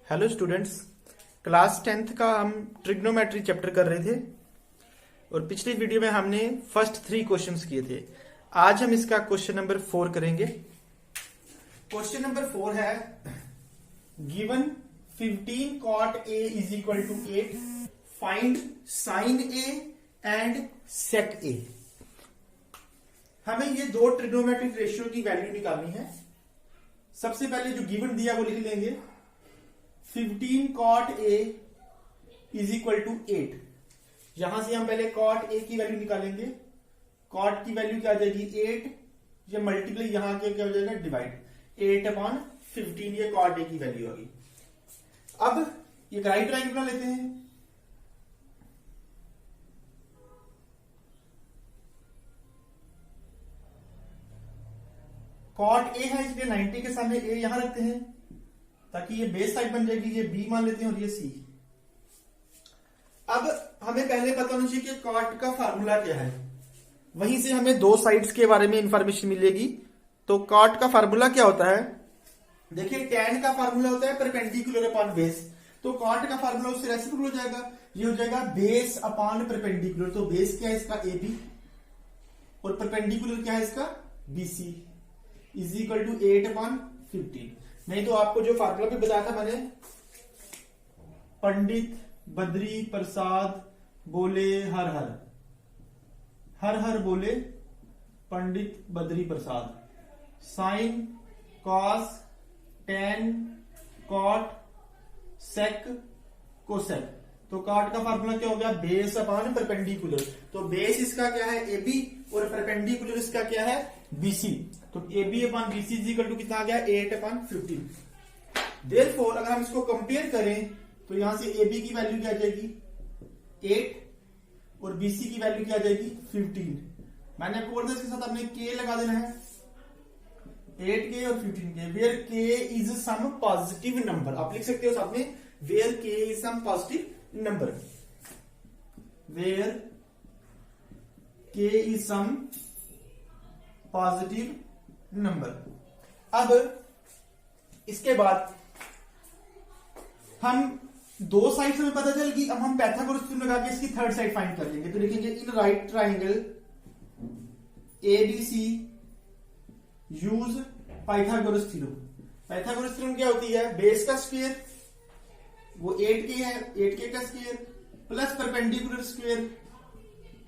Hello students, class 10th का हम trigonometry chapter कर रहे थे और पिछली वीडियो में हमने फर्स्ट 3 क्वेश्चंस किए थे। आज हम इसका क्वेश्चन नंबर 4 करेंगे। क्वेश्चन नंबर 4 है given 15 cot a is equal to 8, find sin a and sec a। हमें ये दो ट्रिग्नोमेट्रिक रेशियो की वैल्यू निकालनी है। सबसे पहले जो गिवन दिया वो लिख लेंगे 15 cot a is equal to 8। यहां से हम पहले cot a की वैल्यू निकालेंगे। cot की वैल्यू क्या आ जाएगी 8, ये मल्टीप्लाई यहां के क्या हो जाएगा डिवाइड 8/15, ये cot a की वैल्यू होगी। अब ये राइट ट्रायंगल बना लेते हैं। cot a है इसलिए 90 के सामने a यहां रखते हैं ताकि ये बेस साइड बन जाएगी। ये b मान लेते हैं और ये c। अब हमें पहले पता होना चाहिए कि cot का फार्मूला क्या है, वहीं से हमें दो साइड्स के बारे में इंफॉर्मेशन मिलेगी। तो cot का फार्मूला क्या होता है, देखिए tan का फार्मूला होता है परपेंडिकुलर अपॉन बेस। तो cot का फार्मूला उससे रेसिप्रोकल हो जाएगा, ये हो जाएगा बेस अपॉन परपेंडिकुलर। तो बेस क्या है इसका AB और परपेंडिकुलर क्या है इसका BC इज इक्वल टू 8/15। नहीं तो आपको जो फार्मूला भी बताया था मैंने, पंडित बद्री प्रसाद बोले हर हर, हर हर बोले Pandit Badri Prasad, sine cos tan cot sec cosec. तो कॉट का फार्मूला क्या हो गया बेस अपॉन परपेंडिकुलर। तो बेस इसका क्या है AB और परपेंडिकुलर इसका क्या है BC। तो AB upon BC is equal to कितना आ गया 8/15। देयरफॉर अगर हम इसको कंपेयर करें तो यहां से AB की वैल्यू क्या आ जाएगी 8 और BC की वैल्यू क्या आ जाएगी 15। मैंने आपको बोला था इसके साथ आपने K लगा देना है, 8K और 15K। Where K is some positive number, आप लिख सकते हो साथ में where K is some positive number, where K is some positive number. अब इसके बाद हम दो साइड से पता चल कि अब हम पाइथागोरस थ्योरम लगा के इसकी थर्ड साइड फाइंड कर लेंगे। तो लिखेंगे in right triangle ABC use Pythagoras theorem. Pythagoras theorem क्या होती है, बेस का स्क्वायर वो 8K है, 8K का स्क्वायर प्लस परपेंडिकुलर स्क्वायर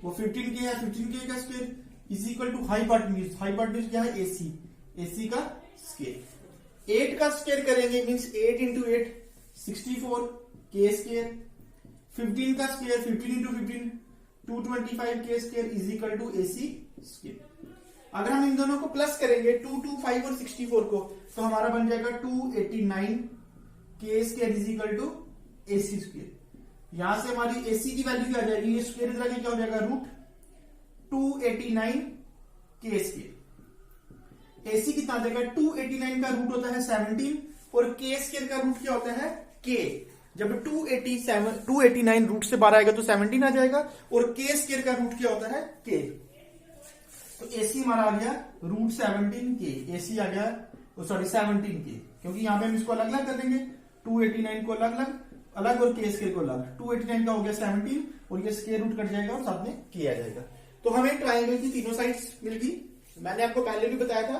वो 15K है, 15K का square is equal to hypotenuse. Hypotenuse क्या है AC, AC का स्क्वायर। 8 का स्क्वायर करेंगे मींस 8 इंटू 8 64 K स्क्वायर। 15 का square 15 into 15 225 K square is equal to AC square. अगर हम इन दोनों को प्लस करेंगे 225 और 64 को, तो हमारा बन जाएगा 289 K square is equal to AC square. यहां से हमारी AC की वैल्यू क्या आ जाएगी, ये स्क्वायर इधर आके क्या हो जाएगा रूट 289 K स्क्वायर। AC कितना आ जाएगा 289 का रूट होता है 17 और K स्क्वायर का रूट क्या होता है K। जब 289 रूट से 12 आएगा तो 17 आ जाएगा और K स्क्वायर का रूट क्या होता है K। तो AC हमारा आ गया रूट 17K, AC आ गया सॉरी 17K, क्योंकि यहां पे हम इसको अलग अलग कर देंगे, 289 को अलग अलग अलग और K स्क्वायर को अलग। 289 का हो गया 17 और ये स्क्वायर रूट कट जाएगा और साथ में K आ जाएगा। तो हमें ट्राइंगल की तीनों साइड्स मिल गई। मैंने आपको पहले भी बताया था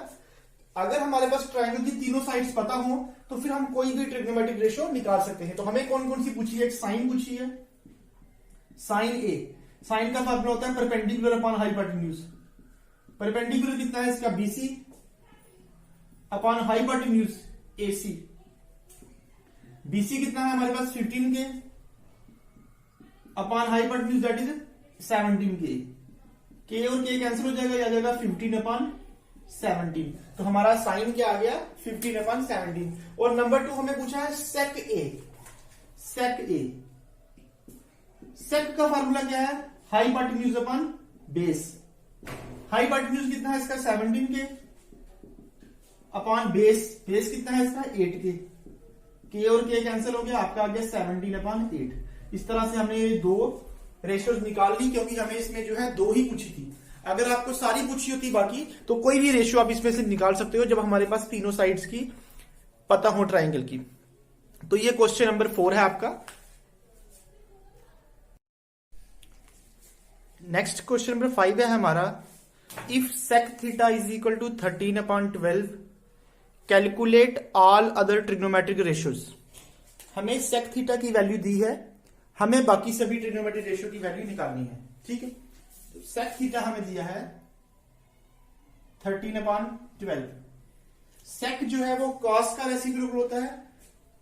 अगर हमारे पास ट्राइंगल की तीनों साइड्स पता हो तो फिर हम कोई भी ट्रिग्नोमेट्रिक रेशियो निकाल सकते हैं। तो हमें कौन कौन सी पूछी है, एक साइन पूछी है, साइन A। साइन का फार्मूला होता है परपेंडिकुलर अपॉन हाइपोटेन्यूज। परपेंडिकुलर कितना है इसका BC upon hypotenuse AC। BC कितना है हमारे पास 15K upon hypotenuse that is 17K। K और K कैंसिल हो जाएगा, आ जाएगा 15/17। तो हमारा साइन क्या आ गया 15/17। और नंबर 2 हमें पूछा है सेक A। सेक A, सेक का फार्मूला क्या है हाइपोटेन्यूज अपॉन बेस। हाइपोटेन्यूज कितना है इसका 17K अपॉन बेस, बेस कितना है इसका 8K। K और K कैंसिल हो गया, आपका आ गया 17/8। इस तरह से हमने ये दो रेशियोज निकाल ली, क्योंकि हमें इसमें जो है दो ही पूछी थी। अगर आपको सारी पूछी होती बाकी तो कोई भी रेशियो आप इसमें से निकाल सकते हो जब हमारे पास तीनों साइड्स की पता हो ट्राइंगल की। तो ये क्वेश्चन नंबर 4 है आपका। नेक्स्ट क्वेश्चन नंबर 5 है हमारा, if sec theta is equal to 13/12 calculate all other trigonometric ratios. हमें सेक थीटा की वैल्यू दी है, हमें बाकी सभी ट्रिग्नोमेट्रिक रेशियो की वैल्यू निकालनी है, ठीक है। तो सेक थीटा हमें दिया है 13/12। सेक जो है वो कॉस का रेसिप्रोकल होता है,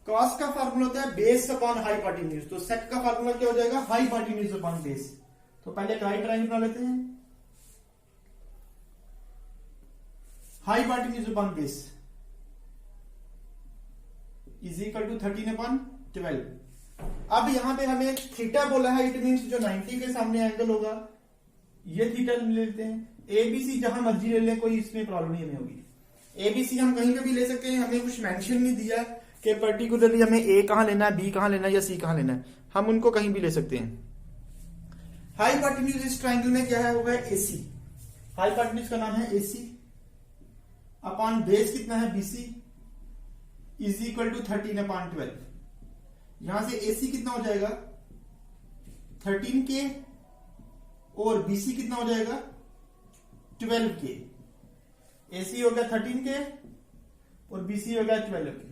कॉस का फार्मूला होता है बेस अपॉन हाइपोटेन्यूज। तो सेक का फार्मूला क्या हो जाएगा, हाइपोटेन्यूज अपॉन बेस। तो पहले एक राइट ट्रायंगल बना लेते हैं, hypotenuse upon base is equal to 13/12। अब यहां पे हमें थीटा बोला है, इट मींस जो 90 के सामने एंगल होगा ये थीटा ले लेते हैं। एबीसी जहां मर्जी ले लें, कोई इसमें प्रॉब्लम नहीं हमें होगी। एबीसी हम कहीं पे भी ले सकते हैं, हमें कुछ मेंशन नहीं दिया कि पर्टिकुलरली हमें ए कहां लेना है, बी कहां लेना है या सी कहां लेना है, हम उनको कहीं भी ले सकते हैं। हाइपोटेन्यूज इस ट्रायंगल में क्या है, होगा एसी। हाइपोटेन्यूज का नाम है एसी अपॉन बेस कितना है बीसी इज इक्वल टू 13/12। यहां से एसी कितना हो जाएगा 13K और बीसी कितना हो जाएगा 12K। एसी हो गया 13K और बीसी हो गया 12K।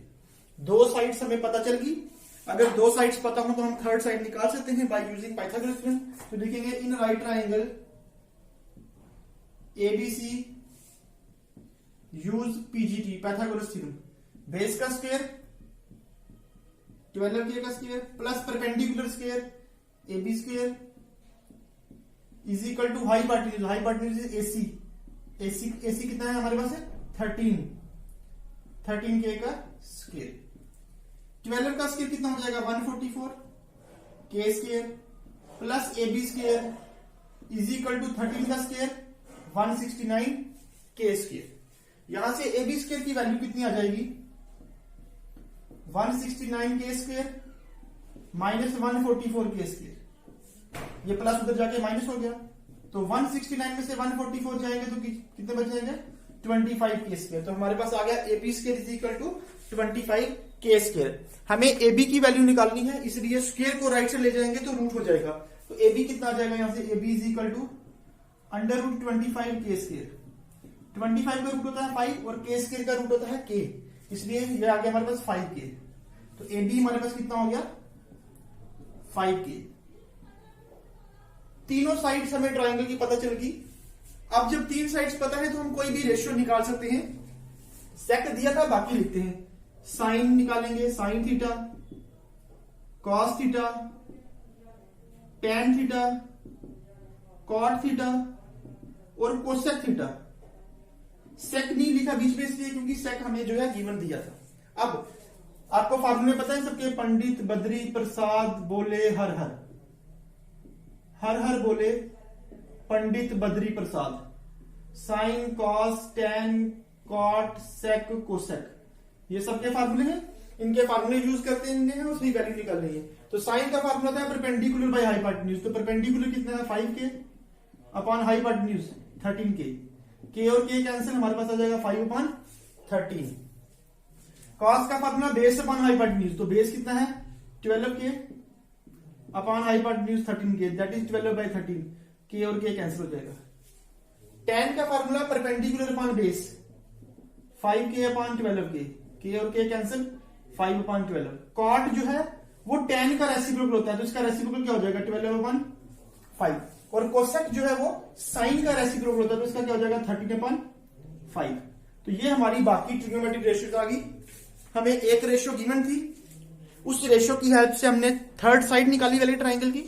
दो साइड्स हमें पता चल गई। अगर दो साइड्स पता हो तो हम थर्ड साइड निकाल सकते हैं बाय यूजिंग पाइथागोरस थ्योरम। तो लिखेंगे in right triangle ABC use PGT Pythagoras theorem. Base का स्क्वायर 12K का square plus perpendicular square AB square is equal to hypotenuse. Hypotenuse is AC. AC कितना है हमारे पास है 13K का स्क्वायर। 12 का स्क्वायर कितना हो जाएगा 144 K square plus AB square is equal to 13 का स्क्वायर 169 K स्क्वायर। यहां से AB स्क्वायर की वैल्यू कितनी आ जाएगी 169 K square minus 144 K square. ये प्लस उधर जाके माइनस हो गया, तो 169 में से 144 जाएंगे तो कितने बच जाएंगे 25 K स्क्वायर। तो हमारे पास आ गया AB square is equal to 25 K square. हमें AB की वैल्यू निकालनी है, इसलिए स्क्वायर को राइट से ले जाएंगे तो रूट हो जाएगा। तो AB कितना आ जाएगा यहां से AB is equal to under root 25 K square. 25 का रूट होता है 5 और K स्क्वायर का रूट होता है K, इसलिए ये आ गया हमारे पास 5K। तो AB हमारे पास कितना हो गया 5K। तीनों साइड्स हमें ट्रायंगल की पता चल गई। अब जब तीन साइड्स पता है तो हम कोई भी रेशियो निकाल सकते हैं। सेक दिया था, बाकी लिखते हैं। साइन निकालेंगे, sine theta, cos theta, tan theta, cot theta और कोसेक थीटा। सेक नहीं लिखा बीच में इसलिए क्योंकि सेक हमें जो है गिवन दिया था। अब आपको फार्मूले पता है सबके, पंडित बद्री प्रसाद बोले हर हर, हर हर बोले Pandit Badri Prasad. Sine cos tan cot sec cosec, ये सबके फार्मूले हैं। इनके फार्मूले यूज करते हैं, उसकी वैल्यू निकालनी है। तो साइन का फार्मूला था परपेंडिकुलर बाय हाइपोटेन्यूज। तो परपेंडिकुलर कितना है 5K upon hypotenuse 13K। K और K कैंसिल, हमारे पास आ जाएगा 5/13। कॉस का फार्मूला बेस अपॉन हाइपोटेन्यूज। तो बेस कितना है 12K upon hypotenuse 13K, that is 12/13। K और K कैंसिल हो जाएगा। टैन का formula perpendicular upon base 5K upon 12K। K और K कैंसिल 5/12। कॉट जो है वो टैन का रेसिप्रोकल होता है, तो इसका रेसिप्रोकल क्या हो जाएगा 12/5। और कोसेक जो है वो साइन का रेसिप्रोकल होता है, तो इसका क्या हो जाएगा 13/5। तो ये हमारी बाकी ट्रिग्नोमेट्रिक रेशियो आ गई। हमें एक रेशियो गिवन थी, उस रेशियो की हेल्प से हमने थर्ड साइड निकाली वाले ट्राइंगल की,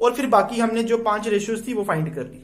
और फिर बाकी हमने जो 5 रेशियोज थी वो फाइंड कर ली।